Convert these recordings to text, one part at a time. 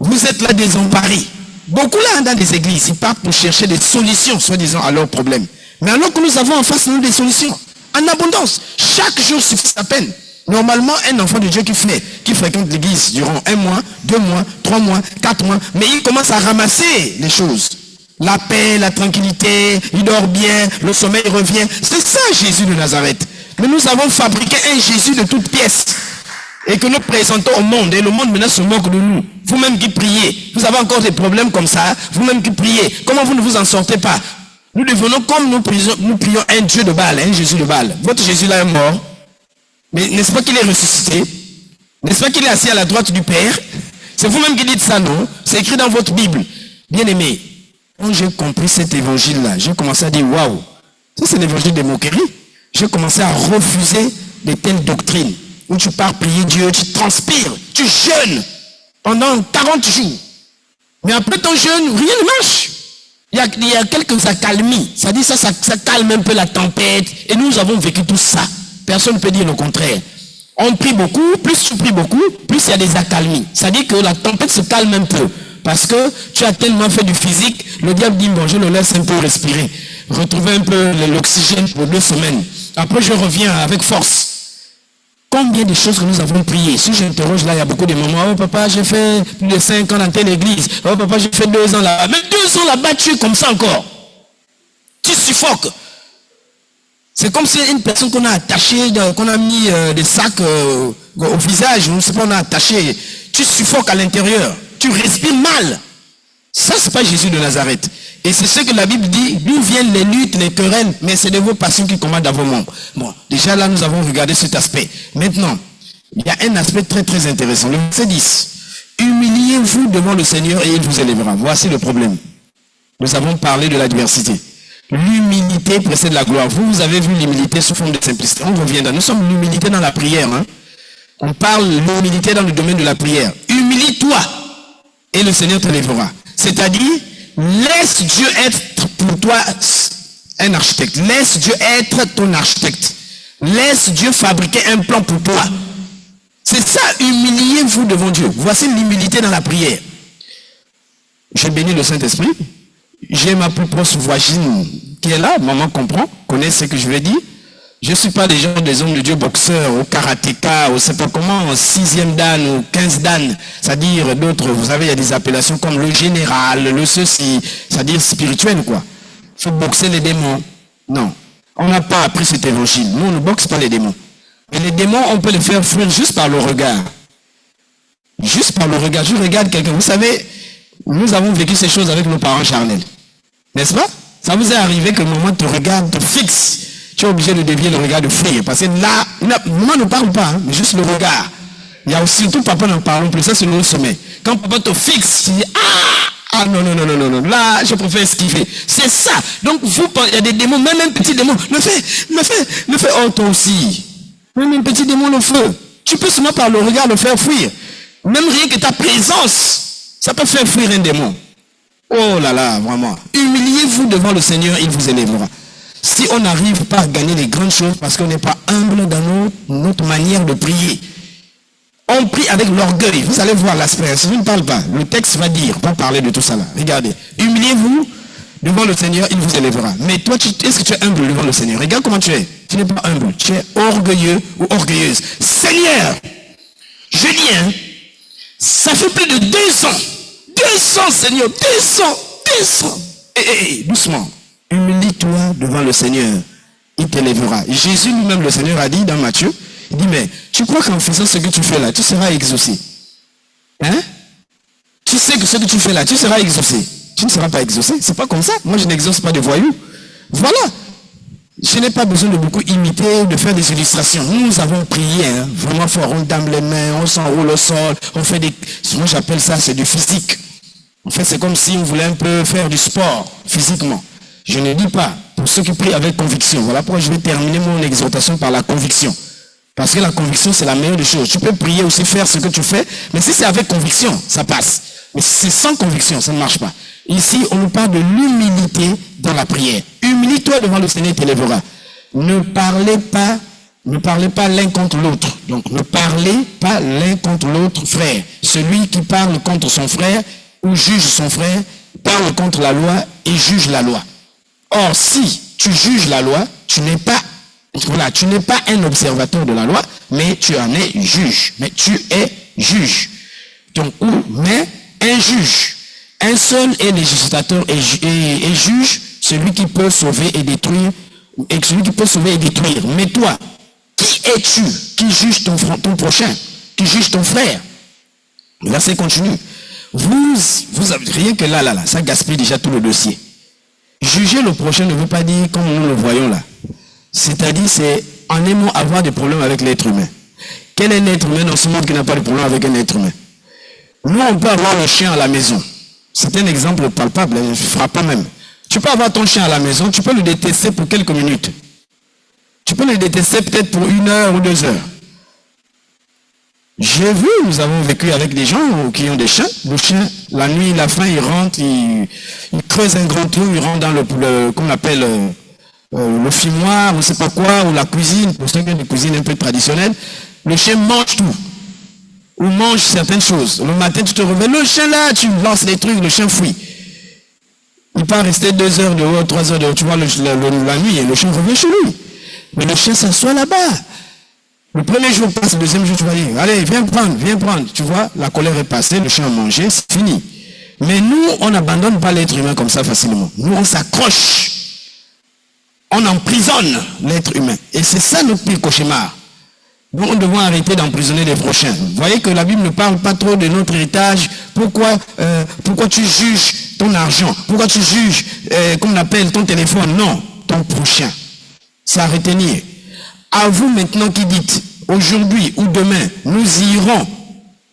Vous êtes là désemparés. Beaucoup là dans des églises, ils partent pour chercher des solutions, soi-disant, à leurs problèmes. Mais alors que nous avons en face de nous des solutions, en abondance. Chaque jour suffit sa peine. Normalement, un enfant de Dieu qui fréquente l'église durant 1 mois, 2 mois, 3 mois, 4 mois, mais il commence à ramasser les choses. La paix, la tranquillité, il dort bien, le sommeil revient. C'est ça Jésus de Nazareth. Mais nous avons fabriqué un Jésus de toutes pièces. Et que nous présentons au monde. Et le monde maintenant se moque de nous. Vous-même qui priez, vous avez encore des problèmes comme ça. Vous-même qui priez, comment vous ne vous en sortez pas? Nous devenons comme nous prions un Dieu de Baal, un Jésus de Baal. Votre Jésus là est mort. Mais n'est-ce pas qu'il est ressuscité? N'est-ce pas qu'il est assis à la droite du Père? C'est vous-même qui dites ça, non? C'est écrit dans votre Bible. Bien-aimé, quand j'ai compris cet évangile-là, j'ai commencé à dire, waouh, ça c'est l'évangile de moquerie. J'ai commencé à refuser de telles doctrines. Où tu pars prier Dieu, tu transpires, tu jeûnes pendant 40 jours. Mais après ton jeûne, rien ne marche. Il y a quelques accalmies. Ça dit ça calme un peu la tempête. Et nous avons vécu tout ça. Personne ne peut dire le contraire. On prie beaucoup, plus tu pries beaucoup, plus il y a des accalmies. Ça dit que la tempête se calme un peu. Parce que tu as tellement fait du physique, le diable dit, bon, je le laisse un peu respirer. Retrouver un peu l'oxygène pour 2 semaines. Après, je reviens avec force. Combien de choses que nous avons priées? Si j'interroge là, il y a beaucoup de moments. Oh papa, j'ai fait plus de 5 ans dans telle église. Oh papa, j'ai fait 2 ans là-bas. Mais 2 ans là-bas, tu es comme ça encore. Tu suffoques. C'est comme si une personne qu'on a attachée, qu'on a mis des sacs au visage, on ne sait pas, on a attaché. Tu suffoques à l'intérieur. Tu respires mal. Ça, c'est pas Jésus de Nazareth. Et c'est ce que la Bible dit, d'où viennent les luttes, les querelles, mais c'est de vos passions qui commandent à vos membres. Bon, déjà là, nous avons regardé cet aspect. Maintenant, il y a un aspect très très intéressant. Le verset 10. Humiliez-vous devant le Seigneur et il vous élèvera. Voici le problème. Nous avons parlé de l'adversité. L'humilité précède la gloire. Vous avez vu l'humilité sous forme de simplicité. On revient là. Nous sommes l'humilité dans la prière. Hein? On parle de l'humilité dans le domaine de la prière. Humilie-toi et le Seigneur t'élèvera. C'est-à-dire, laisse Dieu être pour toi un architecte. Laisse Dieu être ton architecte. Laisse Dieu fabriquer un plan pour toi. C'est ça, humiliez-vous devant Dieu. Voici l'humilité dans la prière. Je bénis le Saint-Esprit. J'ai ma plus proche voisine qui est là. Maman comprend, connaît ce que je vais dire. Je ne suis pas des hommes de Dieu boxeurs, ou karatéka, ou c'est pas comment, 6e dan ou 15 dan. C'est-à-dire d'autres, vous savez, il y a des appellations comme le général, le ceci, c'est-à-dire spirituel quoi. Il faut boxer les démons. Non, on n'a pas appris cet évangile. Nous, on ne boxe pas les démons. Mais les démons, on peut les faire fuir juste par le regard. Juste par le regard. Je regarde quelqu'un. Vous savez, nous avons vécu ces choses avec nos parents charnels. N'est-ce pas? Ça vous est arrivé que le moment te regarde, te fixe. Tu es obligé de dévier le regard de frère. Parce que là, maman ne parle pas, hein, mais juste le regard. Il y a aussi, surtout papa n'en parle plus. Ça, c'est le sommet. Quand papa te fixe, tu dis, ah non. Là, je préfère esquiver. C'est ça. Donc, il y a des démons, même un petit démon. Le fait. Oh, toi aussi. Même un petit démon le fait. Tu peux seulement par le regard le faire fuir. Même rien que ta présence, ça peut faire fuir un démon. Oh là là, vraiment. Humiliez-vous devant le Seigneur, il vous élèvera. Si on n'arrive pas à gagner les grandes choses parce qu'on n'est pas humble dans notre manière de prier, on prie avec l'orgueil. Vous allez voir l'aspect. Si je ne parle pas, le texte va parler de tout ça là. Regardez. Humiliez-vous devant le Seigneur, il vous élèvera. Mais toi, est-ce que tu es humble devant le Seigneur? Regarde comment tu es. Tu n'es pas humble. Tu es orgueilleux ou orgueilleuse. Seigneur, je dis, hein, ça fait plus de 2 ans. 200, Seigneur, 200. Doucement. Humilie-toi devant le Seigneur. Il t'élèvera. Jésus lui-même, le Seigneur, a dit dans Matthieu, il dit, mais tu crois qu'en faisant ce que tu fais là, tu seras exaucé? Hein? Tu sais que ce que tu fais là, tu seras exaucé. Tu ne seras pas exaucé. C'est pas comme ça. Moi, je n'exauce pas de voyous. Voilà. Je n'ai pas besoin de beaucoup imiter, de faire des illustrations. Nous avons prié, hein, vraiment fort. On dame les mains, on s'enroule au sol, on fait des... Moi, j'appelle ça, c'est du physique. En fait, c'est comme si on voulait un peu faire du sport, physiquement. Je ne dis pas, pour ceux qui prient avec conviction. Voilà pourquoi je vais terminer mon exhortation par la conviction. Parce que la conviction, c'est la meilleure des choses. Tu peux prier aussi, faire ce que tu fais, mais si c'est avec conviction, ça passe. Mais si c'est sans conviction, ça ne marche pas. Ici, on nous parle de l'humilité dans la prière. Humilie-toi devant le Seigneur, t'élèvera. Ne parlez pas Ne parlez pas l'un contre l'autre. Donc, ne parlez pas l'un contre l'autre, frère. Celui qui parle contre son frère ou juge son frère parle contre la loi et juge la loi. Or, si tu juges la loi, tu n'es pas un observateur de la loi, mais tu en es juge. Mais tu es juge. Donc, mais un juge, un seul est législateur et juge, celui qui peut sauver et détruire, Mais toi, qui es-tu qui juge ton prochain, qui juge ton frère? Le verset continue. Vous avez rien que là, ça gaspille déjà tout le dossier. Juger le prochain ne veut pas dire comme nous le voyons là. C'est-à-dire, c'est en aimant avoir des problèmes avec l'être humain. Quel est l'être humain dans ce monde qui n'a pas de problème avec un être humain? Nous, on peut avoir le chien à la maison. C'est un exemple palpable, frappant même. Tu peux avoir ton chien à la maison, tu peux le détester pour quelques minutes. Tu peux le détester peut-être pour 1 heure ou 2 heures. J'ai vu, nous avons vécu avec des gens qui ont des chiens. Le chien, la nuit, la faim, il rentre, il creuse un grand trou, il rentre dans qu'on appelle le fumoir, ou je sais pas quoi, ou la cuisine, pour ceux qui ont des cuisines un peu traditionnelles. Le chien mange tout. Ou mange certaines choses. Le matin, tu te réveilles, le chien là, tu lances les trucs, le chien fuit. Il peut rester 2 heures dehors, 3 heures dehors, tu vois, la nuit, et le chien revient chez lui. Mais le chien s'assoit là-bas. Le premier jour passe, le deuxième jour, tu vas dire, allez, viens prendre. Tu vois, la colère est passée, le chien a mangé, c'est fini. Mais nous, on n'abandonne pas l'être humain comme ça facilement. Nous, on s'accroche. On emprisonne l'être humain. Et c'est ça notre pire cauchemar. Donc, nous devons arrêter d'emprisonner les prochains. Vous voyez que la Bible ne parle pas trop de notre héritage. Pourquoi tu juges ton argent? Pourquoi tu juges, comme on appelle, ton téléphone? Non, ton prochain. C'est à retenir. À vous maintenant qui dites, aujourd'hui ou demain, nous irons,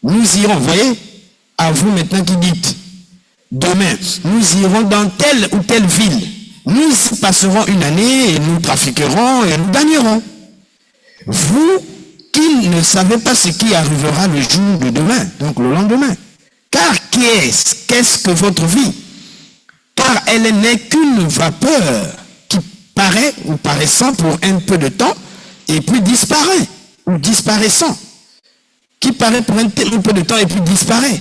vous voyez? À vous maintenant qui dites, demain, nous irons dans telle ou telle ville. Nous y passerons 1 année et nous trafiquerons et nous gagnerons. Vous qui ne savez pas ce qui arrivera le jour de demain, donc le lendemain. Car qu'est-ce que votre vie? Car elle n'est qu'une vapeur qui paraît ou paraissant pour un peu de temps et puis disparaît, ou disparaissant, qui paraît pour un peu de temps et puis disparaît.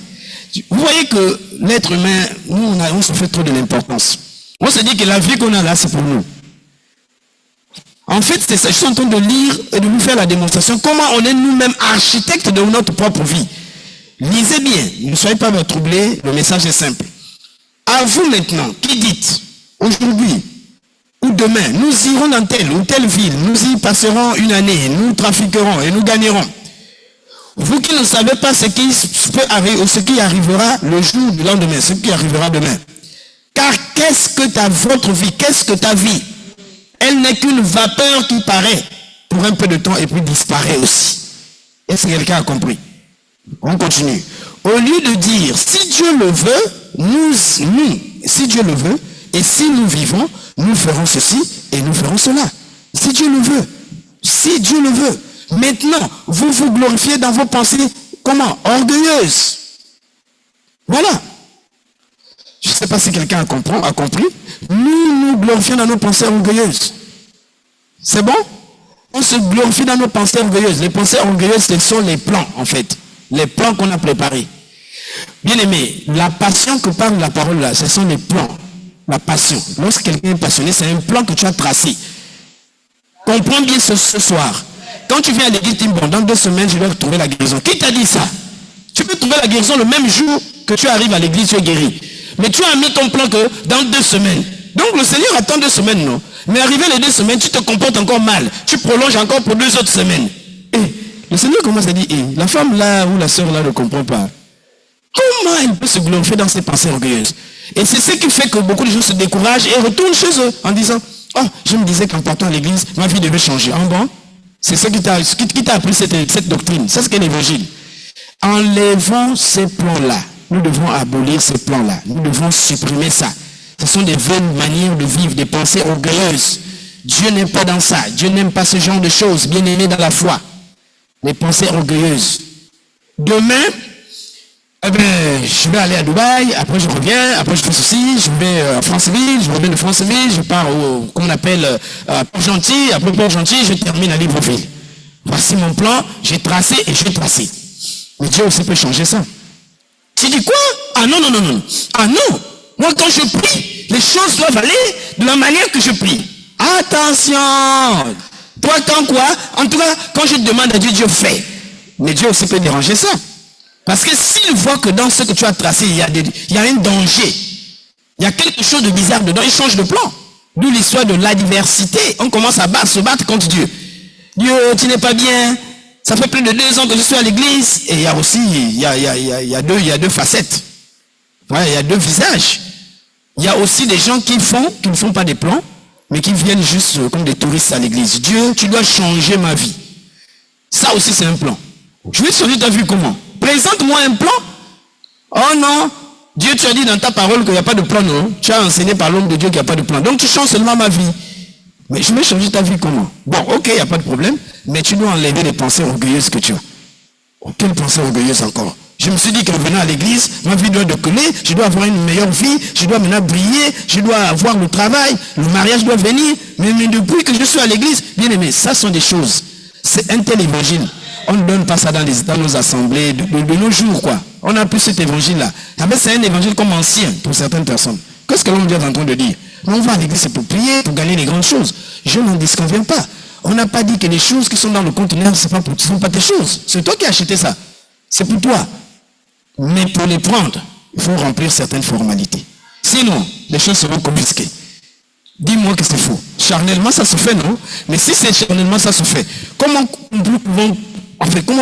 Vous voyez que l'être humain, nous, on se fait trop de l'importance. On se dit que la vie qu'on a là, c'est pour nous. En fait, c'est ça, je suis en train de lire et de vous faire la démonstration. Comment on est nous-mêmes architectes de notre propre vie. Lisez bien, ne soyez pas troublés, le message est simple. À vous maintenant, qui dites, aujourd'hui ou demain, nous irons dans telle ou telle ville, nous y passerons 1 année, nous trafiquerons et nous gagnerons. Vous qui ne savez pas ce qui peut arriver, ou ce qui arrivera le jour du lendemain, ce qui arrivera demain. Car qu'est-ce que votre vie, qu'est-ce que ta vie? Elle n'est qu'une vapeur qui paraît pour un peu de temps et puis disparaît aussi. Est-ce que quelqu'un a compris? On continue. Au lieu de dire, si Dieu le veut, si Dieu le veut, et si nous vivons, nous ferons ceci et nous ferons cela. Si Dieu le veut. Si Dieu le veut. Maintenant, vous vous glorifiez dans vos pensées, comment? Orgueilleuses. Voilà. Je ne sais pas si quelqu'un a compris. Nous nous glorifions dans nos pensées orgueilleuses. C'est bon? On se glorifie dans nos pensées orgueilleuses. Les pensées orgueilleuses, ce sont les plans, en fait. Les plans qu'on a préparés. Bien aimé, la passion que parle la parole là, ce sont les plans. La passion. Lorsque quelqu'un est passionné, c'est un plan que tu as tracé. Comprends bien ce soir. Quand tu viens à l'église, tu dis, bon, dans 2 semaines, je vais retrouver la guérison. Qui t'a dit ça? Tu peux trouver la guérison le même jour que tu arrives à l'église, tu es guéri. Mais tu as mis ton plan que dans 2 semaines. Donc le Seigneur attend 2 semaines, non? Mais arrivé les 2 semaines, tu te comportes encore mal. Tu prolonges encore pour 2 autres semaines. Et le Seigneur commence à dire, la femme là ou la soeur là ne comprend pas. Comment elle peut se glorifier dans ses pensées orgueilleuses? Et c'est ce qui fait que beaucoup de gens se découragent et retournent chez eux en disant, oh, je me disais qu'en partant à l'église, ma vie devait changer. En bon, c'est ce qui t'a appris cette doctrine. C'est ce qu'est l'évangile. Enlevons ces plans-là. Nous devons abolir ces plans-là. Nous devons supprimer ça. Ce sont des vaines manières de vivre, des pensées orgueilleuses. Dieu n'aime pas dans ça. Dieu n'aime pas ce genre de choses, bien aimé dans la foi. Les pensées orgueilleuses. Demain, je vais aller à Dubaï, après je reviens, après je fais ceci, je vais à Franceville, je reviens de Franceville, je pars au, comme on appelle, Port-Gentil, après Port-Gentil, je termine à Libreville. Voici mon plan, j'ai tracé et je vais tracer. Mais Dieu aussi peut changer ça. Tu dis quoi? Ah non, non, non, non. Ah non. Moi, quand je prie, les choses doivent aller de la manière que je prie. Attention. Toi, quand quoi? En tout cas, quand je demande à Dieu, Dieu fait. Mais Dieu aussi peut déranger ça. Parce que s'il voit que dans ce que tu as tracé, il y a un danger. Il y a quelque chose de bizarre dedans, il change de plan. D'où l'histoire de l'adversité. On commence à se battre contre Dieu. Dieu, tu n'es pas bien. Ça fait plus de 2 ans que je suis à l'église. Et il y a aussi, il y a deux facettes. Voilà, il y a 2 visages. Il y a aussi des gens qui ne font pas des plans, mais qui viennent juste comme des touristes à l'église. Dieu, tu dois changer ma vie. Ça aussi, c'est un plan. Je vais changer ta vie comment? Présente-moi un plan. Oh non. Dieu, tu as dit dans ta parole qu'il n'y a pas de plan, non? Tu as enseigné par l'homme de Dieu qu'il n'y a pas de plan. Donc tu changes seulement ma vie. Mais je vais changer ta vie comment? Bon, ok, il n'y a pas de problème. Mais tu dois enlever les pensées orgueilleuses que tu as. Oh, quelle pensée orgueilleuse encore? Je me suis dit qu'en venant à l'église, ma vie doit décoller, je dois avoir une meilleure vie, je dois maintenant briller, je dois avoir le travail, le mariage doit venir. Mais depuis que je suis à l'église, bien aimé, ça sont des choses. C'est un tel évangile. On ne donne pas ça dans nos assemblées de nos jours, quoi. On n'a plus cet évangile-là. C'est un évangile comme ancien pour certaines personnes. Qu'est-ce que l'homme est en train de dire? On va à l'église, c'est pour prier, pour gagner les grandes choses. Je n'en disconviens pas. On n'a pas dit que les choses qui sont dans le conteneur, ce ne sont pas tes choses. C'est toi qui as acheté ça. C'est pour toi. Mais pour les prendre, il faut remplir certaines formalités. Sinon, les choses seront confisquées. Dis-moi que c'est faux. Charnellement, ça se fait, non? Mais si c'est charnellement, ça se fait. Comment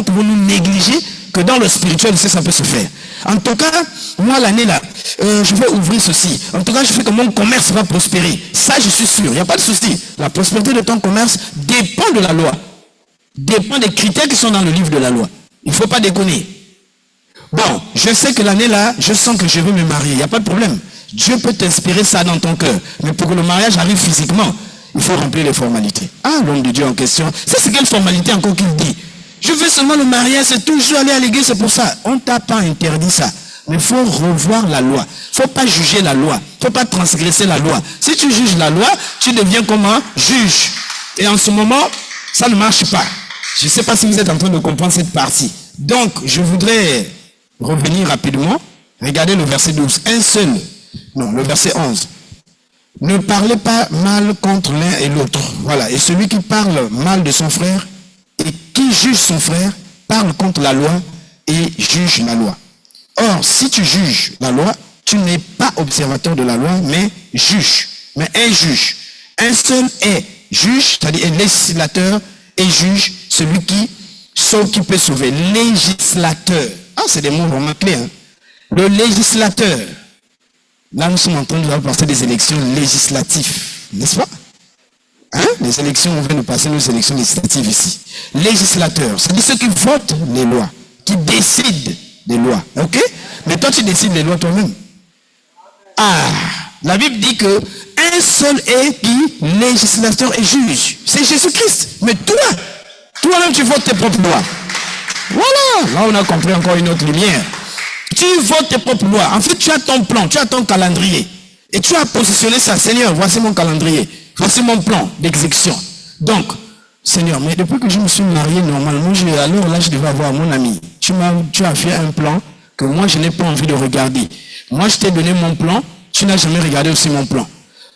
pouvons-nous négliger que dans le spirituel aussi ça peut se faire? En tout cas, moi l'année là, je vais ouvrir ceci. En tout cas, je fais que mon commerce va prospérer. Ça, je suis sûr, il n'y a pas de souci. La prospérité de ton commerce dépend de la loi. Dépend des critères qui sont dans le livre de la loi. Il ne faut pas déconner. Bon, je sais que l'année là, je sens que je veux me marier. Il n'y a pas de problème. Dieu peut t'inspirer ça dans ton cœur. Mais pour que le mariage arrive physiquement, il faut remplir les formalités. Ah, l'homme de Dieu en question. Ça, c'est quelle formalité encore qu'il dit? Je veux seulement le mariage, c'est toujours aller à l'église, c'est pour ça. On ne t'a pas interdit ça. Mais il faut revoir la loi. Il ne faut pas juger la loi. Il ne faut pas transgresser la loi. Si tu juges la loi, tu deviens comme un juge. Et en ce moment, ça ne marche pas. Je ne sais pas si vous êtes en train de comprendre cette partie. Donc, je voudrais revenir rapidement. Regardez le verset 12. Le verset 11. Ne parlez pas mal contre l'un et l'autre. Voilà. Et celui qui parle mal de son frère et qui juge son frère parle contre la loi et juge la loi. Or, si tu juges la loi, tu n'es pas observateur de la loi, mais juge. Mais un juge. Un seul est juge, c'est-à-dire législateur et juge, celui qui sauve, qui peut sauver. Législateur. Ah, c'est des mots vraiment clés. Hein? Le législateur. Là, nous sommes en train de passer des élections législatives. N'est-ce pas? Hein? Les élections, on vient de passer nos élections législatives ici. Législateur, c'est-à-dire ceux qui votent les lois, qui décident des lois. Ok? Mais toi, tu décides les lois toi-même. Ah, la Bible dit que un seul est qui législateur et juge. C'est Jésus-Christ. Mais toi-même, tu votes tes propres lois. Voilà. Là, on a compris encore une autre lumière. Tu votes tes propres lois. En fait, tu as ton plan, tu as ton calendrier. Et tu as positionné ça. Seigneur, voici mon calendrier. Voici mon plan d'exécution. Donc, Seigneur, mais depuis que je me suis marié, normalement, alors là, je devais avoir mon ami. Tu as fait un plan que moi, je n'ai pas envie de regarder. Moi, je t'ai donné mon plan. Tu n'as jamais regardé aussi mon plan.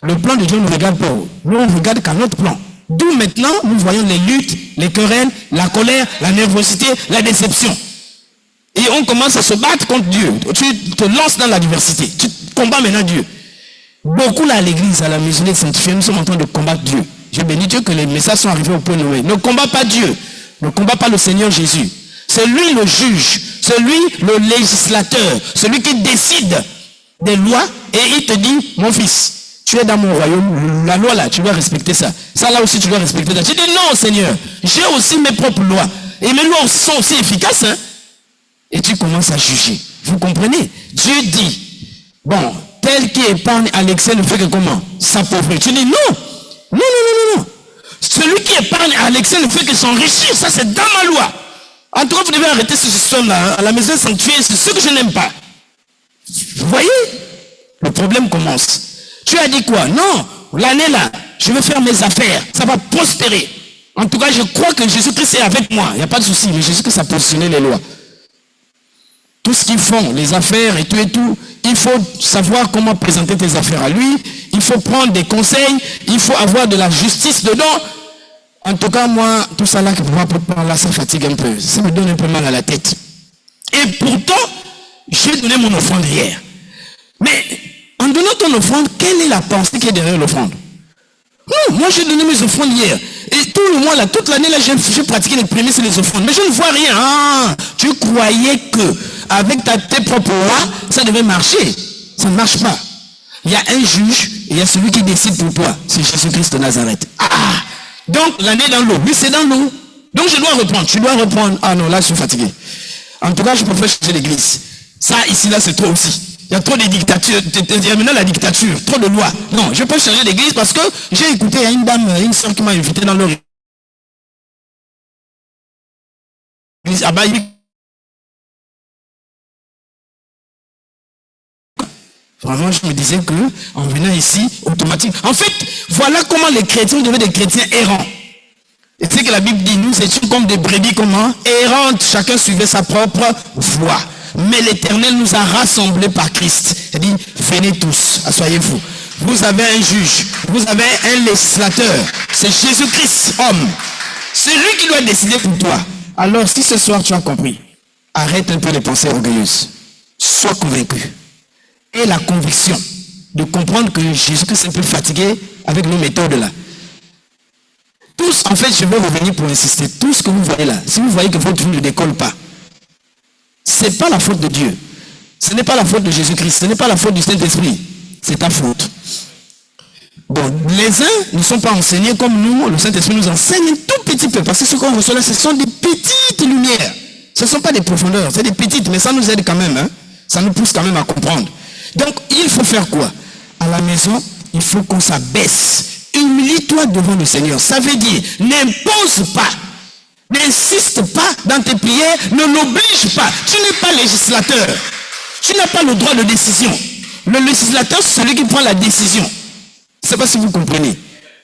Le plan de Dieu ne regarde pas. Nous, on ne regarde qu'à notre plan. D'où maintenant, nous voyons les luttes, les querelles, la colère, la nervosité, la déception. Et on commence à se battre contre Dieu. Tu te lances dans l'adversité. Tu combats maintenant Dieu. Beaucoup là à l'église, à la maisonnée sanctifiée, nous sommes en train de combattre Dieu. Je bénis Dieu que les messages sont arrivés au point Noé. Ne combat pas Dieu. Ne combat pas le Seigneur Jésus. C'est lui le juge. C'est lui le législateur. Celui qui décide des lois. Et il te dit, mon fils, tu es dans mon royaume. La loi là, tu dois respecter ça. Ça là aussi, tu dois respecter ça. Tu dis, non Seigneur, j'ai aussi mes propres lois. Et mes lois sont aussi efficaces. Hein? Et tu commences à juger. Vous comprenez? Dieu dit, bon, tel qui épargne à l'excès ne fait que comment? S'appauvrir. Tu dis non. Non. Celui qui épargne à l'excès ne fait que s'enrichir. Ça, c'est dans ma loi. En tout cas, vous devez arrêter ce système-là. Hein. À la maison sanctuaire, c'est ce que je n'aime pas. Vous voyez? Le problème commence. Tu as dit quoi? Non, l'année là, je vais faire mes affaires. Ça va prospérer. En tout cas, je crois que Jésus-Christ est avec moi. Il n'y a pas de souci, mais Jésus-Christ a positionné les lois. Tout ce qu'ils font, les affaires et tout, il faut savoir comment présenter tes affaires à lui. Il faut prendre des conseils. Il faut avoir de la justice dedans. En tout cas, moi, tout ça là, ça fatigue un peu. Ça me donne un peu mal à la tête. Et pourtant, j'ai donné mon offrande hier. Mais en donnant ton offrande, quelle est la pensée qui est derrière l'offrande? Non, moi j'ai donné mes offrandes hier. Et tout le mois là, toute l'année là, j'ai pratiqué les prémices et les offrandes. Mais je ne vois rien. Ah, tu croyais que avec tes propres lois, ça devait marcher. Ça ne marche pas. Il y a un juge et il y a celui qui décide pour toi. C'est Jésus-Christ de Nazareth. Ah, donc l'année dans l'eau. Oui, c'est dans l'eau. Donc je dois reprendre. Tu dois reprendre. Ah non, là je suis fatigué. En tout cas, je préfère changer l'église. Ça, ici, là, c'est trop aussi. Il y a trop de dictatures. Il y a maintenant la dictature, trop de lois. Non, je peux changer d'église parce que j'ai écouté, il y a une dame, une soeur qui m'a invité dans leur église. Ah bah, vraiment, je me disais que en venant ici, automatique. En fait, voilà comment les chrétiens devaient des chrétiens errants. Et c'est que la Bible dit, nous étions comme des brebis, comment? Errantes, chacun suivait sa propre voie. Mais l'Éternel nous a rassemblés par Christ. Il dit, venez tous, asseyez-vous. Vous avez un juge, vous avez un législateur. C'est Jésus-Christ, homme. C'est lui qui doit décider pour toi. Alors, si ce soir tu as compris, arrête un peu les pensées orgueilleuses. Sois convaincu. Et la conviction de comprendre que Jésus-Christ est un peu fatigué avec nos méthodes là. Tous, en fait, je vais revenir pour insister. Tout ce que vous voyez là, si vous voyez que votre vie ne décolle pas, ce n'est pas la faute de Dieu. Ce n'est pas la faute de Jésus-Christ. Ce n'est pas la faute du Saint-Esprit. C'est ta faute. Bon, les uns ne sont pas enseignés comme nous. Le Saint-Esprit nous enseigne un tout petit peu. Parce que ce qu'on reçoit là, ce sont des petites lumières. Ce ne sont pas des profondeurs. C'est des petites, mais ça nous aide quand même. Hein? Ça nous pousse quand même à comprendre. Donc, il faut faire quoi? À la maison, il faut qu'on s'abaisse. Humilie-toi devant le Seigneur. Ça veut dire, n'impose pas. N'insiste pas dans tes prières. Ne l'oblige pas. Tu n'es pas législateur. Tu n'as pas le droit de décision. Le législateur, c'est celui qui prend la décision. Je ne sais pas si vous comprenez.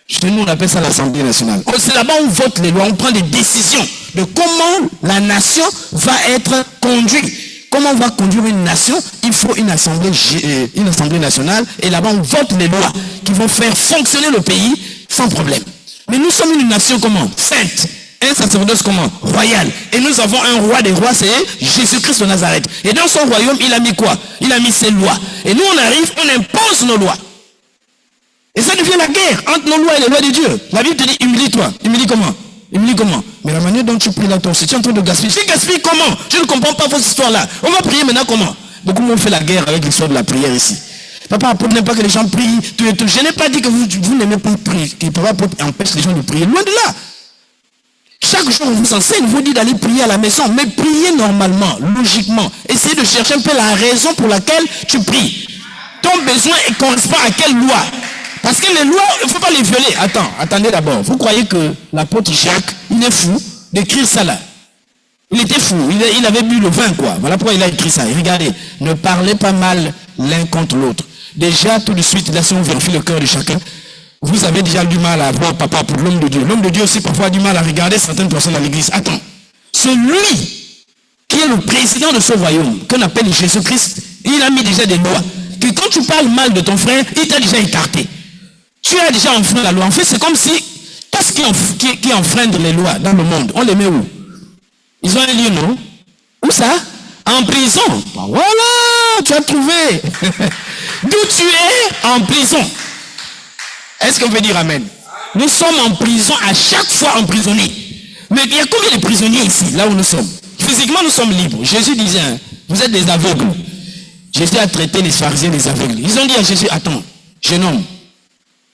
Chez nous, on appelle ça l'Assemblée nationale. C'est là-bas où on vote les lois. On prend des décisions de comment la nation va être conduite. Comment on va conduire une nation? Il faut une assemblée nationale. Et là-bas, on vote les lois qui vont faire fonctionner le pays sans problème. Mais nous sommes une nation comment? Sainte. Un sacerdoce comment? Royal. Et nous avons un roi des rois, c'est Jésus-Christ de Nazareth. Et dans son royaume, il a mis quoi? Il a mis ses lois. Et nous, on arrive, on impose nos lois. Et ça devient la guerre entre nos lois et les lois de Dieu. La Bible te dit, humilie-toi. Humilie comment? Humilie comment? Mais la manière dont tu pries là, tu es en train de gaspiller. Tu gaspilles comment? Je ne comprends pas votre histoire là. On va prier maintenant comment? Beaucoup m'ont fait la guerre avec l'histoire de la prière ici. Papa Apôtre n'aime pas que les gens prient. Je n'ai pas dit que vous n'aimez pas prier. Que Papa Apôtre empêche les gens de prier. Loin de là. Chaque jour, on vous enseigne, vous dit d'aller prier à la maison. Mais priez normalement, logiquement. Essayez de chercher un peu la raison pour laquelle tu pries. Ton besoin correspond à quelle loi? Parce que les lois, il ne faut pas les violer. Attendez d'abord. Vous croyez que l'apôtre Jacques, il est fou d'écrire ça là? Il était fou. Il avait bu le vin, quoi. Voilà pourquoi il a écrit ça. Et regardez, ne parlez pas mal l'un contre l'autre. Déjà, tout de suite, là, si on vérifie le cœur de chacun, vous avez déjà du mal à voir papa pour l'homme de Dieu. L'homme de Dieu aussi parfois a du mal à regarder certaines personnes à l'église. Attends. Celui qui est le président de ce royaume, qu'on appelle Jésus-Christ, il a mis déjà des lois. Que quand tu parles mal de ton frère, il t'a déjà écarté. Tu as déjà enfreint la loi. En fait, c'est comme si tout ce qui enfreint les lois dans le monde, on les met où? Ils ont un lieu, non? Où ça? En prison. Voilà, tu as trouvé. D'où tu es? En prison. Est-ce qu'on peut dire amen? Nous sommes en prison, à chaque fois emprisonnés. Mais il y a combien de prisonniers ici, là où nous sommes? Physiquement, nous sommes libres. Jésus disait, vous êtes des aveugles. Jésus a traité les pharisiens des aveugles. Ils ont dit à Jésus, attends, jeune homme.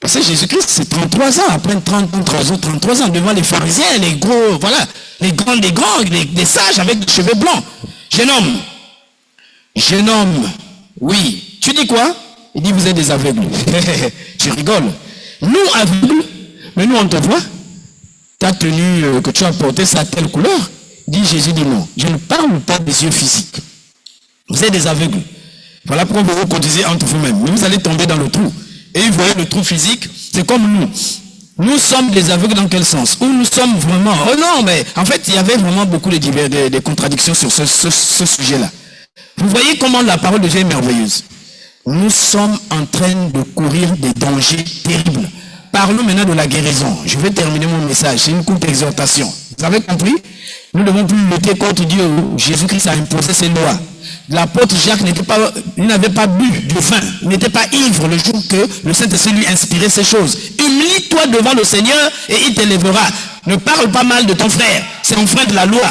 Parce que Jésus-Christ, c'est 33 ans, après 33 ans, devant les pharisiens, les gros, voilà, les grands, les sages avec des cheveux blancs. Jeune homme, oui. Tu dis quoi? Il dit, vous êtes des aveugles. Tu rigoles. Nous, aveugles, mais nous, on te voit. Ta tenue que tu as portée, c'est à telle couleur. Dit Jésus, dit non. Je ne parle pas des yeux physiques. Vous êtes des aveugles. Voilà pourquoi vous vous conduisez entre vous-même. Vous allez tomber dans le trou. Et vous voyez le trou physique, c'est comme nous. Nous sommes des aveugles dans quel sens? Ou nous sommes vraiment... Oh non, mais en fait, il y avait vraiment beaucoup de contradictions sur ce sujet-là. Vous voyez comment la parole de Dieu est merveilleuse. Nous sommes en train de courir des dangers terribles. Parlons maintenant de la guérison. Je vais terminer mon message. C'est une courte exhortation. Vous avez compris? Nous devons plus lutter contre Dieu. Jésus-Christ a imposé ses lois. L'apôtre Jacques n'avait pas bu du vin, il n'était pas ivre le jour que le Saint-Esprit lui inspirait ces choses. Humilie-toi devant le Seigneur et il t'élèvera. Ne parle pas mal de ton frère, c'est enfreindre la loi.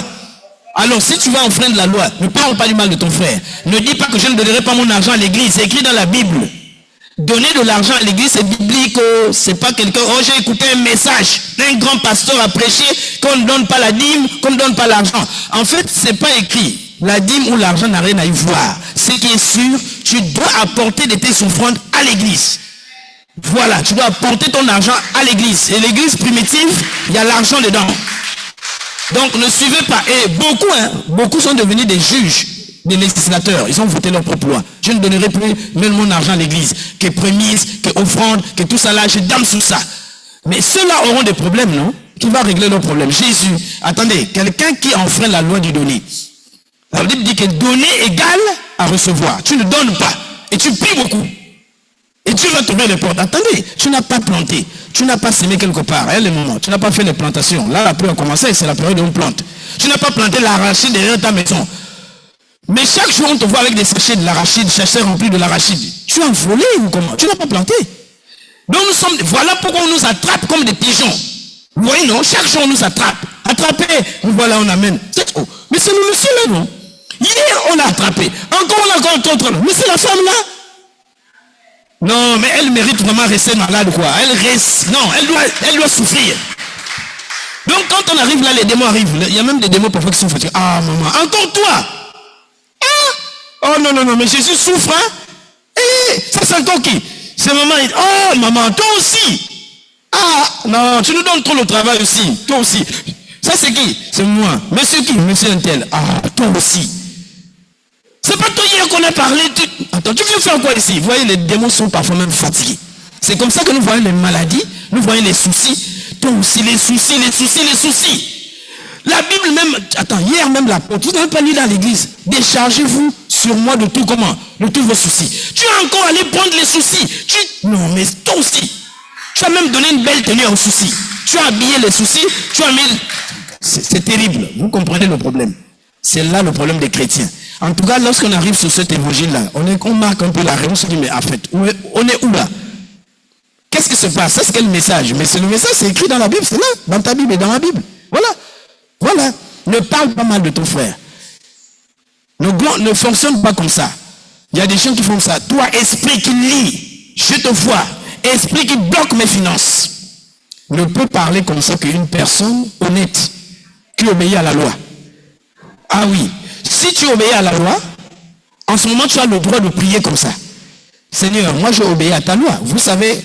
Alors si tu vas enfreindre la loi, ne parle pas du mal de ton frère. Ne dis pas que je ne donnerai pas mon argent à l'église, c'est écrit dans la Bible. Donner de l'argent à l'église, c'est biblique, c'est pas quelqu'un. Oh, j'ai écouté un message d'un grand pasteur a prêché qu'on ne donne pas la dîme, qu'on ne donne pas l'argent. En fait, c'est pas écrit. La dîme ou l'argent n'a rien à y voir. Ce qui est sûr, tu dois apporter de tes offrandes à l'église. Voilà, tu dois apporter ton argent à l'église. Et l'église primitive, il y a l'argent dedans. Donc ne suivez pas. Et beaucoup sont devenus des juges, des législateurs. Ils ont voté leur propre loi. Je ne donnerai plus même mon argent à l'église. Que prémices, que offrandes, que tout ça là, je dame sous ça. Mais ceux-là auront des problèmes, non? Qui va régler leurs problèmes? Jésus, attendez, quelqu'un qui enfreint la loi du donner. La Bible dit que donner égale à recevoir. Tu ne donnes pas. Et tu pries beaucoup. Et Dieu va t'ouvrir les portes. Attendez, tu n'as pas planté. Tu n'as pas semé quelque part. À le moment. Tu n'as pas fait les plantations. Là, la pluie a commencé. C'est la période où on plante. Tu n'as pas planté l'arachide derrière ta maison. Mais chaque jour, on te voit avec des sachets de l'arachide, sachets remplis de l'arachide. Tu as volé ou comment? Tu n'as pas planté. Donc nous sommes... Voilà pourquoi on nous attrape comme des pigeons. Vous voyez, non? Chaque jour, on nous attrape. Attrapez. Nous voilà, on amène. C'est tout. Mais c'est le monsieur là, non? Hier, on l'a attrapé. Encore, on a encore autre. Mais c'est la femme là. Non, mais elle mérite vraiment rester malade, quoi. Elle reste... Non, elle doit souffrir. Donc, quand on arrive là, les démons arrivent. Il y a même des démons parfois qui sont fatigués. Ah, maman, encore toi. Ah. Oh, non, mais Jésus souffre, hein. Ça, c'est encore qui? C'est maman. Oh, maman, toi aussi. Ah, non, tu nous donnes trop le travail aussi. Toi aussi. Ça, c'est qui? C'est moi. Monsieur qui? Monsieur Intel. Ah, toi aussi. C'est pas toi hier qu'on a parlé. Attends, tu veux faire quoi ici? Vous voyez, les démons sont parfois même fatigués. C'est comme ça que nous voyons les maladies, nous voyons les soucis. Toi aussi, les soucis. La Bible même, attends, hier même l'apôtre, vous n'avez pas lu dans l'église. Déchargez-vous sur moi de tout comment? De tous vos soucis. Tu as encore allé prendre les soucis. Non, mais toi aussi. Tu as même donné une belle tenue aux soucis. Tu as habillé les soucis, tu as mis... C'est terrible. Vous comprenez le problème? C'est là le problème des chrétiens. En tout cas, lorsqu'on arrive sur cet évangile-là, on marque un peu la réponse. On se dit, mais en fait, on est où là? Qu'est-ce qui se passe? Ça, c'est quel message? Mais c'est le message, c'est écrit dans la Bible, c'est là, dans ta Bible et dans la Bible. Voilà. Ne parle pas mal de ton frère. Ne fonctionne pas comme ça. Il y a des gens qui font ça. Toi, esprit qui lit, je te vois. Esprit qui bloque mes finances. Ne peut parler comme ça qu'une personne honnête qui obéit à la loi. Ah oui. Si tu obéis à la loi, en ce moment, tu as le droit de prier comme ça. Seigneur, moi, je obéis à ta loi. Vous savez,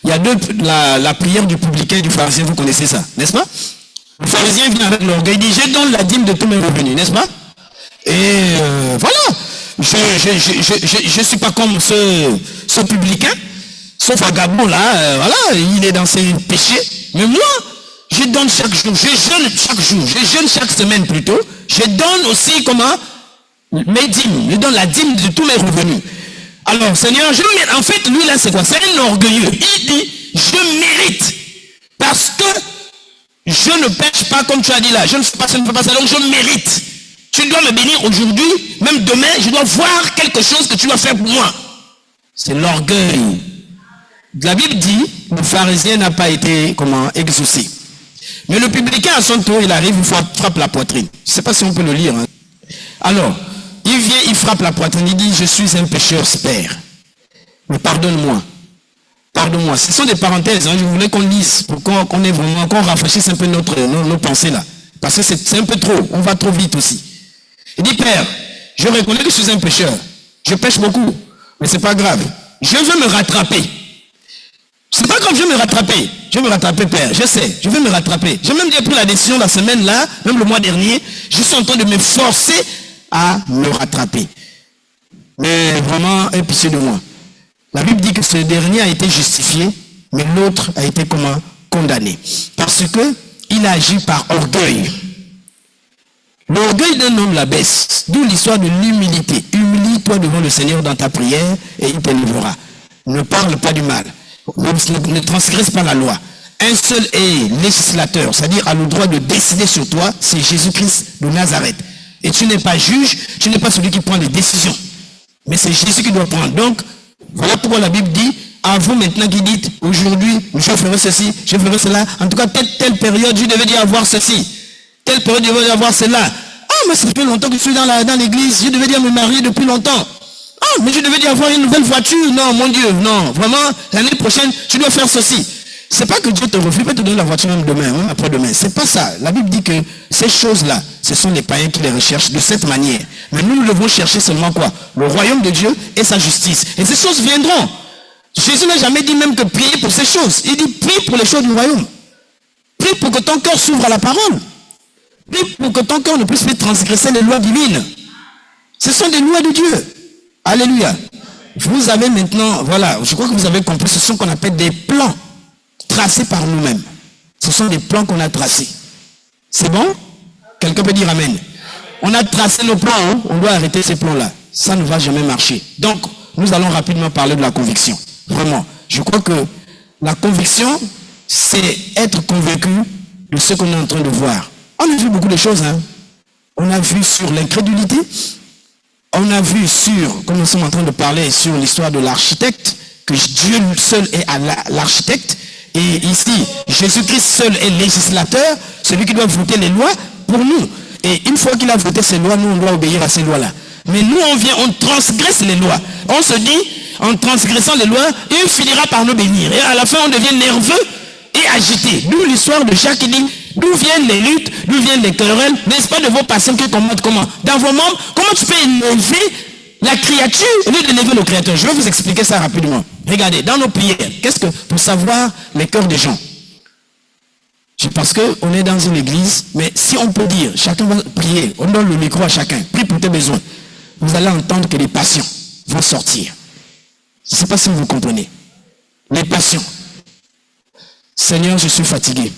il y a la prière du publicain et du pharisien, vous connaissez ça, n'est-ce pas? Le pharisien vient avec l'orgueil, il dit, je donne la dîme de tous mes revenus, n'est-ce pas? Et voilà. Je ne suis pas comme ce publicain, ce vagabond là, voilà, il est dans ses péchés. Mais moi, je donne chaque jour, je jeûne chaque semaine plutôt. Je donne aussi comment? Mes dîmes. Je donne la dîme de tous mes revenus. Alors, Seigneur, en fait, lui là, c'est quoi? C'est un orgueilleux. Il dit, je mérite. Parce que je ne pêche pas comme tu as dit là. Je ne fais pas ça, donc je mérite. Tu dois me bénir aujourd'hui, même demain, je dois voir quelque chose que tu dois faire pour moi. C'est l'orgueil. La Bible dit, le pharisien n'a pas été, exaucé. Mais le publicain, à son tour, il arrive, il frappe la poitrine. Je ne sais pas si on peut le lire. Hein. Alors, il vient, il frappe la poitrine, il dit, je suis un pécheur, Père. Mais pardonne-moi. Pardonne-moi. Ce sont des parenthèses, hein, je voulais qu'on lise, pour qu'on ait vraiment, qu'on rafraîchisse un peu nos pensées là. Parce que c'est un peu trop, on va trop vite aussi. Il dit, Père, je reconnais que je suis un pécheur. Je pêche beaucoup, mais c'est pas grave. Je veux me rattraper. C'est pas comme je vais me rattraper. Je vais me rattraper, Père. Je sais, je vais me rattraper. J'ai même déjà pris la décision la semaine là, même le mois dernier. Je suis en train de me forcer à me rattraper. Mais vraiment, aie pitié de moi. La Bible dit que ce dernier a été justifié Mais l'autre a été comment? Condamné. Parce que il a agi par orgueil. L'orgueil d'un homme la baisse. D'où l'histoire de l'humilité. Humilie-toi devant le Seigneur dans ta prière et il t'élèvera. Ne parle pas du mal. Ne transgresse pas la loi. Un seul est législateur, c'est-à-dire a le droit de décider sur toi, c'est Jésus-Christ de Nazareth. Et tu n'es pas juge, tu n'es pas celui qui prend les décisions. Mais c'est Jésus qui doit prendre. Donc, voilà pourquoi la Bible dit, à vous maintenant qui dites, aujourd'hui, je ferai ceci, je ferai cela. En tout cas, telle période, je devais dire avoir ceci. Telle période, je devais avoir cela. Ah, mais ça fait longtemps que je suis dans l'église, je devais dire me marier depuis longtemps. Ah, mais je devais dire avoir une nouvelle voiture. Non, mon Dieu, non. Vraiment, l'année prochaine, tu dois faire ceci. C'est pas que Dieu te refuse, il peut te donner la voiture même demain, hein, après-demain. C'est pas ça. La Bible dit que ces choses-là, ce sont les païens qui les recherchent de cette manière. Mais nous devons chercher seulement quoi? Le royaume de Dieu et sa justice. Et ces choses viendront. Jésus n'a jamais dit même que prier pour ces choses. Il dit prie pour les choses du royaume. Prie pour que ton cœur s'ouvre à la parole. Prie pour que ton cœur ne puisse plus transgresser les lois divines. Ce sont des lois de Dieu. Alléluia. Vous avez maintenant, voilà, je crois que vous avez compris, ce sont ce qu'on appelle des plans tracés par nous-mêmes. Ce sont des plans qu'on a tracés. C'est bon? Quelqu'un peut dire amen. On a tracé nos plans, hein? On doit arrêter ces plans-là. Ça ne va jamais marcher. Donc, nous allons rapidement parler de la conviction. Vraiment. Je crois que la conviction, c'est être convaincu de ce qu'on est en train de voir. On a vu beaucoup de choses. Hein? On a vu sur l'incrédulité. On a vu sur, comme nous sommes en train de parler, sur l'histoire de l'architecte, que Dieu seul est l'architecte. Et ici, Jésus-Christ seul est législateur, celui qui doit voter les lois pour nous. Et une fois qu'il a voté ces lois, nous, on doit obéir à ces lois-là. Mais nous, on transgresse les lois. On se dit, en transgressant les lois, il finira par nous bénir. Et à la fin, on devient nerveux et agité. D'où l'histoire de Jacques qui dit, d'où viennent les luttes, d'où viennent les querelles, n'est-ce pas de vos passions qui commandent comment? Dans vos membres, comment tu peux élever la créature au lieu d'élever le créateur? Je vais vous expliquer ça rapidement. Regardez, dans nos prières, qu'est-ce que, pour savoir les cœurs des gens, c'est parce qu'on est dans une église, mais si on peut dire, chacun va prier, on donne le micro à chacun, prie pour tes besoins, vous allez entendre que les passions vont sortir. Je ne sais pas si vous comprenez. Les passions. Seigneur, je suis fatigué.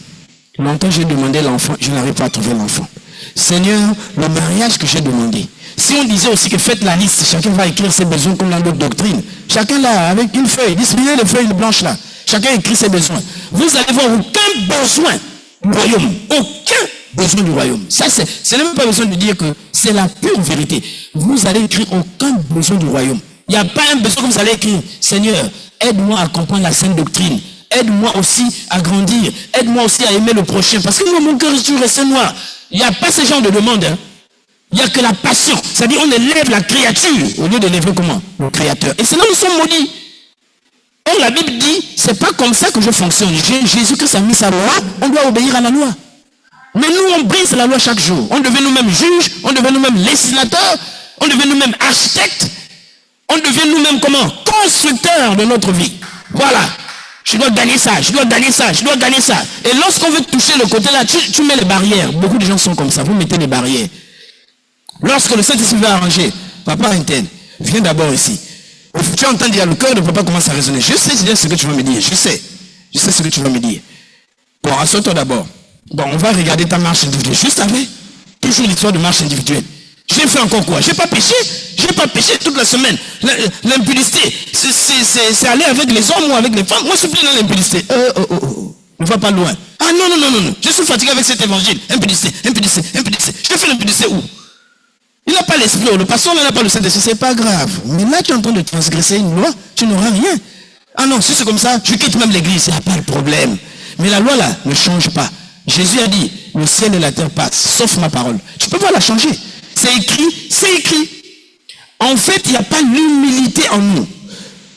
Longtemps j'ai demandé l'enfant, je n'arrive pas à trouver l'enfant. Seigneur, le mariage que j'ai demandé. Si on disait aussi que faites la liste, chacun va écrire ses besoins comme dans d'autres doctrines. Chacun là, avec une feuille, distribuez les feuilles blanches là. Chacun écrit ses besoins. Vous allez voir aucun besoin du royaume. Aucun besoin du royaume. Ça, c'est même pas besoin de dire que c'est la pure vérité. Vous allez écrire aucun besoin du royaume. Il n'y a pas un besoin que vous allez écrire. Seigneur, aide-moi à comprendre la sainte doctrine. Aide-moi aussi à grandir. Aide-moi aussi à aimer le prochain. Parce que moi, mon cœur est toujours resté noir. Il n'y a pas ce genre de demande. Hein. Il n'y a que la passion. C'est-à-dire on élève la créature au lieu d'élever comment? Le créateur. Et c'est là où nous sommes maudits. Or la Bible dit, c'est pas comme ça que je fonctionne. Jésus-Christ a mis sa loi, on doit obéir à la loi. Mais nous, on brise la loi chaque jour. On devient nous-mêmes juges, on devient nous-mêmes législateurs, on devient nous-mêmes architectes, on devient nous-mêmes comment? Constructeurs de notre vie. Voilà. Je dois gagner ça, je dois gagner ça, je dois gagner ça. Et lorsqu'on veut toucher le côté là, tu mets les barrières. Beaucoup de gens sont comme ça, vous mettez les barrières. Lorsque le Saint-Esprit va arranger, papa interne, viens d'abord ici. Tu entends dire, le cœur de papa commence à résonner. Je sais ce que tu vas me dire, je sais ce que tu vas me dire. Bon, assois-toi d'abord. Bon, on va regarder ta marche individuelle. Juste avec, toujours l'histoire de marche individuelle. J'ai fait encore quoi? J'ai pas péché toute la semaine. L'impudicité, c'est aller avec les hommes ou avec les femmes. Moi, je suis plus dans l'impudicité. Ne va pas loin. Ah non. Je suis fatigué avec cet évangile. Impudicité. Je fais l'impudicité où? Il n'a pas l'esprit, le pasteur n'a pas le Saint-Esprit, c'est pas grave. Mais là, tu es en train de transgresser une loi, tu n'auras rien. Ah non, si c'est comme ça, je quitte même l'église, il n'y a pas de problème. Mais la loi là ne change pas. Jésus a dit, le ciel et la terre passent, sauf ma parole. Tu ne peux pas la changer. C'est écrit. En fait, il n'y a pas l'humilité en nous.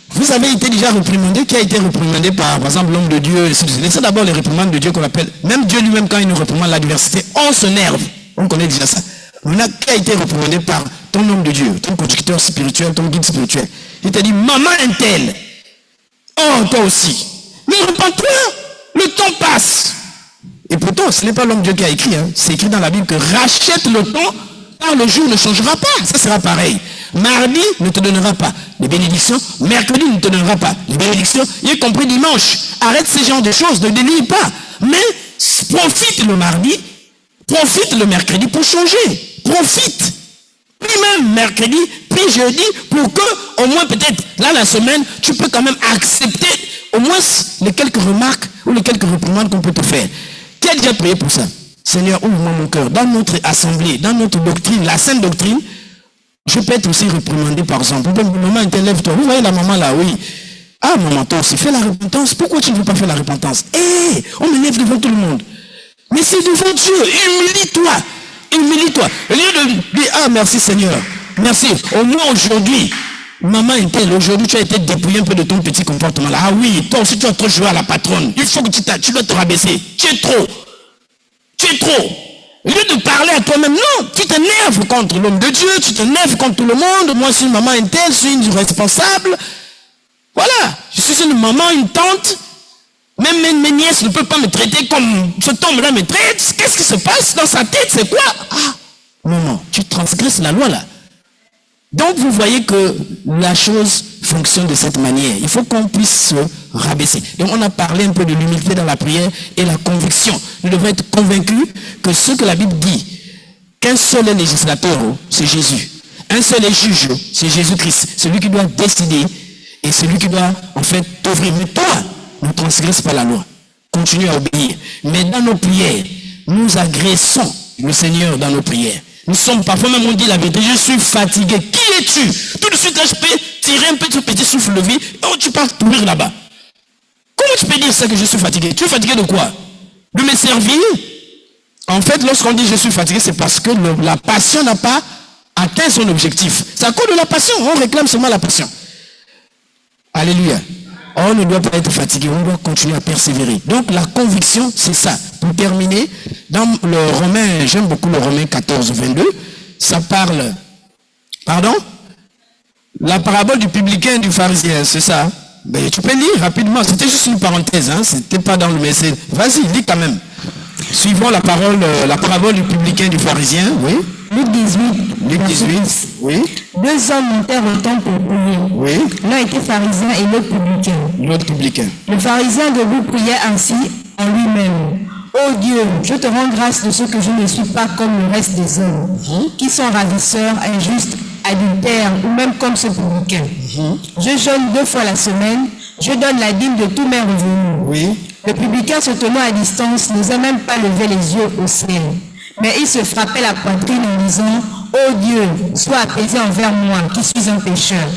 Vous avez été déjà réprimandé, qui a été réprimandé par exemple, l'homme de Dieu. Laissez d'abord les réprimandes de Dieu qu'on appelle, même Dieu lui-même quand il nous réprimande l'adversité, on se nerve. On connaît déjà ça. On a qui a été reprimandé par ton homme de Dieu, ton conducteur spirituel, ton guide spirituel. Il t'a dit, maman un-tel. Oh, toi aussi. Mais repens-toi, le temps passe. Et pourtant, ce n'est pas l'homme de Dieu qui a écrit. Hein. C'est écrit dans la Bible que rachète le temps, car le jour ne changera pas. Ça sera pareil. Mardi ne te donnera pas de bénédictions. Mercredi ne te donnera pas de bénédictions. Y compris dimanche. arrête ce genre de choses, ne délie pas. Mais profite le mardi, profite le mercredi pour changer. Profite. Puis même mercredi, puis jeudi, pour que, au moins peut-être, là, la semaine, tu peux quand même accepter au moins les quelques remarques ou les quelques réprimandes qu'on peut te faire. Qui a déjà prié pour ça? Seigneur, ouvre-moi mon cœur. Dans notre assemblée, dans notre doctrine, la sainte doctrine, je peux être aussi réprimandé par exemple. Maman, lève-toi. Vous voyez la maman là, oui. Ah, maman, toi aussi, fais la repentance. Pourquoi tu ne veux pas faire la repentance? Eh, on me lève devant tout le monde. Mais c'est devant Dieu. Humilie-toi. Humilie-toi. Au lieu de dire, ah, merci Seigneur. Merci. Au moins aujourd'hui, maman Intel, aujourd'hui tu as été dépouillé un peu de ton petit comportement là. Ah oui, toi aussi tu as trop joué à la patronne. Il faut que tu dois te rabaisser. Tu es trop. Tu es trop. Au lieu de parler à toi-même, non, tu t'énerves contre l'homme de Dieu, tu t'énerves contre tout le monde. Moi, je suis une maman Intel, je suis une responsable. Voilà, je suis une maman, une tante. Même mes nièces ne peuvent pas me traiter comme cet homme-là me traite. Qu'est-ce qui se passe dans sa tête? C'est quoi? Ah, non, tu transgresses la loi là. Donc vous voyez que la chose fonctionne de cette manière. Il faut qu'on puisse se rabaisser. Donc on a parlé un peu de l'humilité dans la prière et la conviction. Nous devons être convaincus que ce que la Bible dit, qu'un seul est législateur, c'est Jésus. Un seul est juge, c'est Jésus-Christ. Celui qui doit décider et celui qui doit en fait t'ouvrir. Mais toi, ne transgresse pas la loi. Continue à obéir. Mais dans nos prières, nous agressons le Seigneur dans nos prières. Nous sommes parfois même on dit la vérité, je suis fatigué. Qui es-tu? Tout de suite là je peux tirer un petit souffle de vie. Oh, tu pars courir là-bas. Comment tu peux dire ça que je suis fatigué? Tu es fatigué de quoi? De me servir? En fait, lorsqu'on dit je suis fatigué, c'est parce que la passion n'a pas atteint son objectif. C'est à cause de la passion. On réclame seulement la passion. Alléluia. On ne doit pas être fatigué, on doit continuer à persévérer. Donc la conviction, c'est ça. Pour terminer, dans le Romain, j'aime beaucoup le Romain 14, 22, ça parle, pardon? La parabole du publicain et du pharisien, c'est ça. Mais tu peux lire rapidement, c'était juste une parenthèse, hein? C'était pas dans le message. Vas-y, lis quand même. Suivons la parabole du publicain et du pharisien, oui. Luc 18. Luc 18, oui. Deux hommes montèrent au temple pour prier. Oui. L'un était pharisien et l'autre publicain. L'autre publicain. Le pharisien debout priait ainsi en lui-même. Ô Dieu, je te rends grâce de ce que je ne suis pas comme le reste des hommes, qui sont ravisseurs, injustes, adultères, ou même comme ce publicain. Je jeûne 2 fois la semaine, je donne la dîme de tous mes revenus. Oui. Le publicain se tenant à distance n'osait même pas lever les yeux au ciel. Mais il se frappait la poitrine en disant, ô Dieu, sois apaisé envers moi, qui suis un pécheur.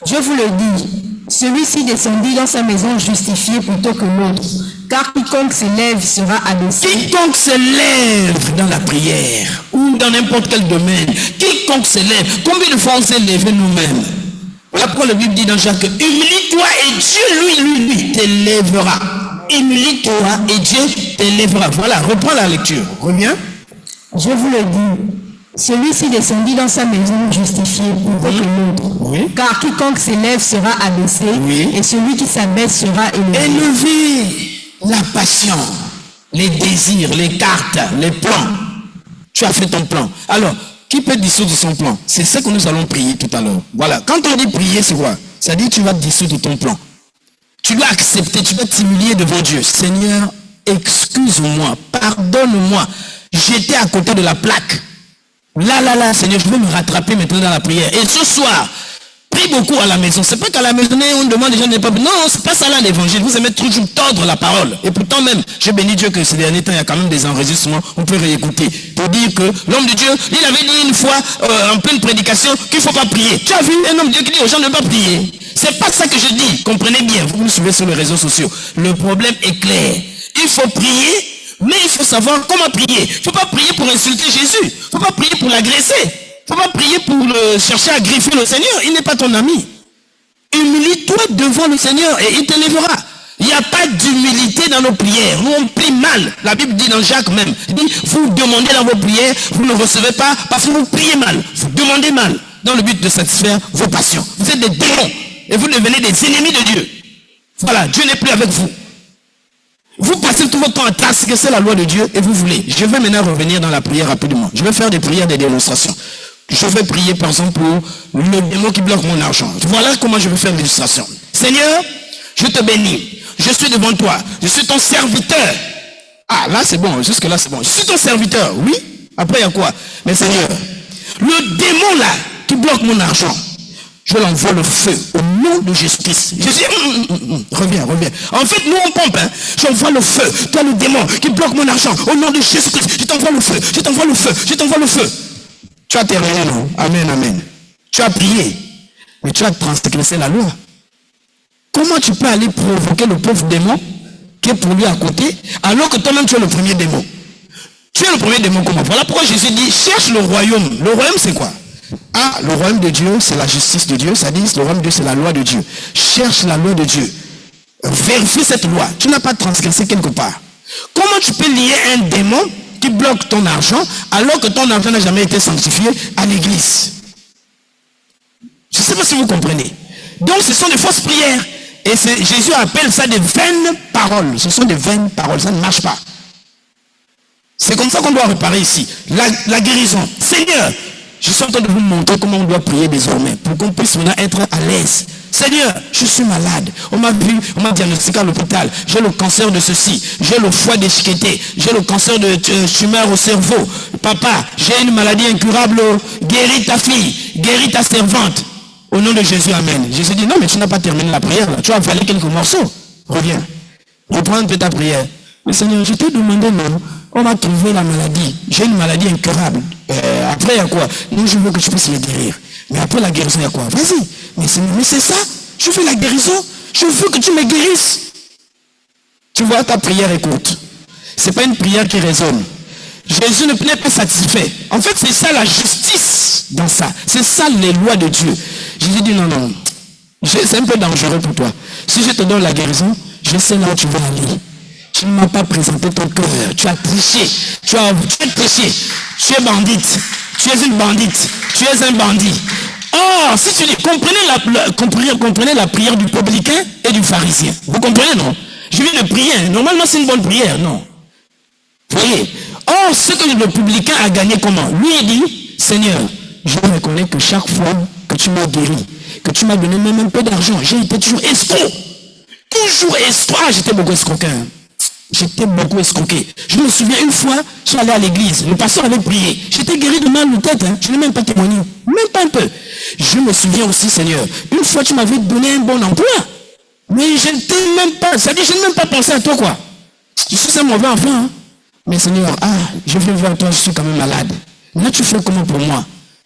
Je vous le dis, celui-ci descendit dans sa maison justifié plutôt que l'autre, car quiconque s'élève sera abaissé. Quiconque s'élève dans la prière, ou dans n'importe quel domaine, quiconque s'élève, combien de fois on s'est levé nous-mêmes? Voilà pourquoi la Bible dit dans Jacques, humilie-toi et Dieu, lui, t'élèvera. Humilie-toi et Dieu t'élèvera. Voilà, reprends la lecture. Reviens. Je vous le dis, celui-ci descendit dans sa maison justifié plutôt que l'autre. Oui. Car quiconque s'élève sera abaissé, Oui. et celui qui s'abaisse sera élevé. Élever la passion, les désirs, les cartes, les plans. Tu as fait ton plan. Alors, qui peut dissoudre son plan? C'est ce que nous allons prier tout à l'heure. Voilà. Quand on dit prier, c'est quoi? Ça dit que tu vas dissoudre ton plan. Tu dois accepter, tu dois t'humilier devant Dieu. Seigneur, excuse-moi, pardonne-moi. J'étais à côté de la plaque. Là, Seigneur, je veux me rattraper maintenant dans la prière. Et ce soir, prie beaucoup à la maison. C'est pas qu'à la maison, on demande les gens n'est pas... Non, c'est pas ça là l'évangile. Vous aimez toujours tordre la parole. Et pourtant même, je bénis Dieu que ces derniers temps, il y a quand même des enregistrements. On peut réécouter. Pour dire que l'homme de Dieu, il avait dit une fois, en pleine prédication, qu'il ne faut pas prier. Tu as vu un homme de Dieu qui dit aux gens de ne pas prier. C'est pas ça que je dis. Comprenez bien. Vous me suivez sur les réseaux sociaux. Le problème est clair. Il faut prier, mais il faut savoir comment prier. Il ne faut pas prier pour insulter Jésus. Il ne faut pas prier pour l'agresser. Il ne faut pas prier pour chercher à griffer le Seigneur. Il n'est pas ton ami. Humilie-toi devant le Seigneur et il t'élèvera. Il n'y a pas d'humilité dans nos prières. Nous, on prie mal. La Bible dit dans Jacques même. Il dit, vous demandez dans vos prières, vous ne recevez pas parce que vous priez mal. Vous demandez mal dans le but de satisfaire vos passions. Vous êtes des démons et vous devenez des ennemis de Dieu. Voilà, Dieu n'est plus avec vous. Vous passez tout votre temps à transgresser la loi de Dieu et vous voulez. Je vais maintenant revenir dans la prière rapidement. Je vais faire des prières, des démonstrations. Je vais prier par exemple pour le démon qui bloque mon argent. Voilà comment je vais faire l'illustration. Seigneur, je te bénis. je suis devant toi. Je suis ton serviteur. Ah, là c'est bon, jusque là c'est bon. Je suis ton serviteur, oui. Après il y a quoi? Mais Seigneur, le démon là, qui bloque mon argent, je l'envoie le feu au nom de Jésus-Christ. Jésus, reviens. En fait, nous on pompe, hein. J'envoie le feu. Toi le démon qui bloque mon argent, au nom de Jésus-Christ, je t'envoie le feu, je t'envoie le feu, je t'envoie le feu. Tu as terminé, non? Amen, amen. Tu as prié, mais tu as transgressé la loi. Comment tu peux aller provoquer le pauvre démon qui est pour lui à côté, alors que toi-même tu es le premier démon? Tu es le premier démon comment? Voilà pourquoi Jésus dit, cherche le royaume. Le royaume c'est quoi? Ah, le royaume de Dieu, c'est la justice de Dieu. Ça dit, le royaume de Dieu, c'est la loi de Dieu. Cherche la loi de Dieu. Vérifie cette loi. Tu n'as pas transgressé quelque part. Comment tu peux lier un démon qui bloque ton argent, alors que ton argent n'a jamais été sanctifié à l'église? Je ne sais pas si vous comprenez. Donc, ce sont des fausses prières. Et Jésus appelle ça des vaines paroles. Ce sont des vaines paroles. Ça ne marche pas. C'est comme ça qu'on doit réparer ici. La guérison. Seigneur, je suis en train de vous montrer comment on doit prier désormais, pour qu'on puisse maintenant être à l'aise. Seigneur, je suis malade. On m'a diagnostiqué à l'hôpital. J'ai le cancer de ceci. J'ai le foie déchiqueté. J'ai le cancer de tumeur au cerveau. Papa, j'ai une maladie incurable. Guéris ta fille. Guéris ta servante. Au nom de Jésus, amen. Jésus dit, non, mais tu n'as pas terminé la prière. Là. Tu as avalé quelques morceaux. Reviens. Reprends un peu ta prière. Mais Seigneur, je t'ai demandé, non. On va trouver la maladie. J'ai une maladie incurable. Après, il y a quoi? Non, je veux que tu puisses me guérir. Mais après la guérison, il y a quoi? Vas-y. Mais c'est ça. Je veux la guérison. Je veux que tu me guérisses. Tu vois, ta prière est courte. Ce n'est pas une prière qui résonne. Jésus n'est pas satisfait. En fait, c'est ça la justice dans ça. C'est ça les lois de Dieu. Jésus dit non. C'est un peu dangereux pour toi. Si je te donne la guérison, je sais là où tu vas aller. Tu ne m'as pas présenté ton cœur. Tu as triché. Tu as triché. Tu es bandite. Tu es une bandite. Tu es un bandit. Oh, si tu dis, comprenez la prière du publicain et du pharisien. Vous comprenez, non? Je viens de prier. Normalement, c'est une bonne prière, non? Vous voyez? Or, ce que le publicain a gagné comment? Lui, il dit, Seigneur, je reconnais que chaque fois que tu m'as guéri, que tu m'as donné même un peu d'argent, j'ai été toujours escroc. Toujours escroc. Ah, j'étais beaucoup escroquin. J'étais beaucoup escroqué. Je me souviens une fois, je suis allé à l'église, le pasteur avait prié. J'étais guéri de mal de tête, hein. Je n'ai même pas témoigné. Même pas un peu. Je me souviens aussi, Seigneur, une fois tu m'avais donné un bon emploi. Mais je ne t'ai même pas, ça dit, je n'ai même pas pensé à toi, quoi. Je suis un mauvais enfant, hein. Mais Seigneur, je viens voir toi, je suis quand même malade. Là, tu fais comment pour moi?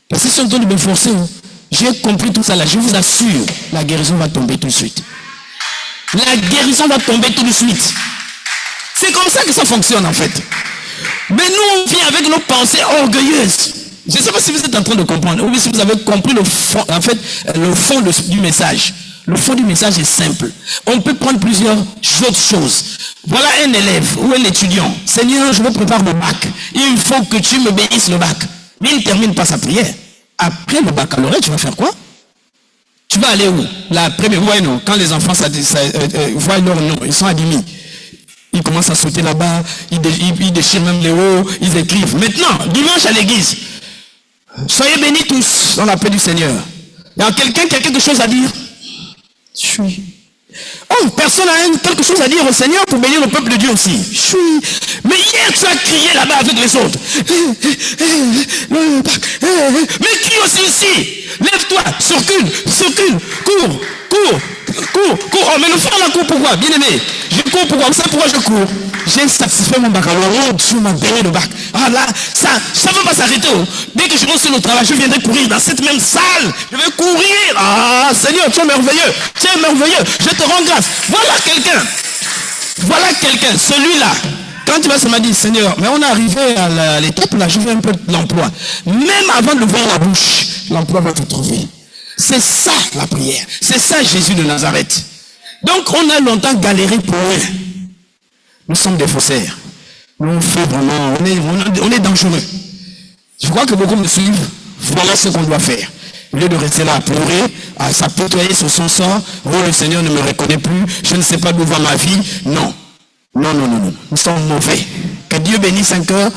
Parce que si on de me forcer, hein. J'ai compris tout ça là, je vous assure, la guérison va tomber tout de suite. La guérison va tomber tout de suite. C'est comme ça que ça fonctionne en fait. Mais nous, on vient avec nos pensées orgueilleuses. Je ne sais pas si vous êtes en train de comprendre, ou si vous avez compris le fond, en fait, le fond du message. Le fond du message est simple. On peut prendre plusieurs autres choses. Voilà un élève ou un étudiant. Seigneur, je me prépare le bac. Il faut que tu me bénisses le bac. Mais il ne termine pas sa prière. Après le baccalauréat, tu vas faire quoi? Tu vas aller où? La première, ouais, non. Quand les enfants voient leur nom, ils sont admis. Ils commencent à sauter là-bas, ils déchirent même les hauts, ils écrivent. Maintenant, dimanche à l'église, soyez bénis tous dans la paix du Seigneur. Il y a quelqu'un qui a quelque chose à dire? Oh, personne n'a quelque chose à dire au Seigneur pour bénir le peuple de Dieu aussi. Mais hier tu as crié là-bas avec les autres. Mais crie aussi ici. Lève-toi, circule, cours. Oh, mais le frère la court pourquoi? Bien aimé, je cours pourquoi? Vous savez pourquoi je cours? J'ai satisfait mon baccalauréat. Dieu m'a béni le bac. Ah là, ça ne va pas s'arrêter. Oh. Dès que je rentre sur le travail, je viendrai courir dans cette même salle. Je vais courir. Ah Seigneur, tu es merveilleux. Tu es merveilleux. Je te rends grâce. Voilà quelqu'un. Celui-là. Quand tu vas se dire, Seigneur, mais on est arrivé à l'étape là, je veux un peu de l'emploi. Même avant d'ouvrir la bouche, l'emploi va te trouver. C'est ça la prière. C'est ça Jésus de Nazareth. Donc on a longtemps galéré pour rien. Nous sommes des faussaires. Nous on fait vraiment, on est dangereux. Je crois que beaucoup me suivent. Voilà ce qu'on doit faire. Au lieu de rester là à pleurer, à s'apitoyer sur son sort, oh le Seigneur ne me reconnaît plus, je ne sais pas d'où va ma vie. Non. Nous sommes mauvais. Que Dieu bénisse un cœur.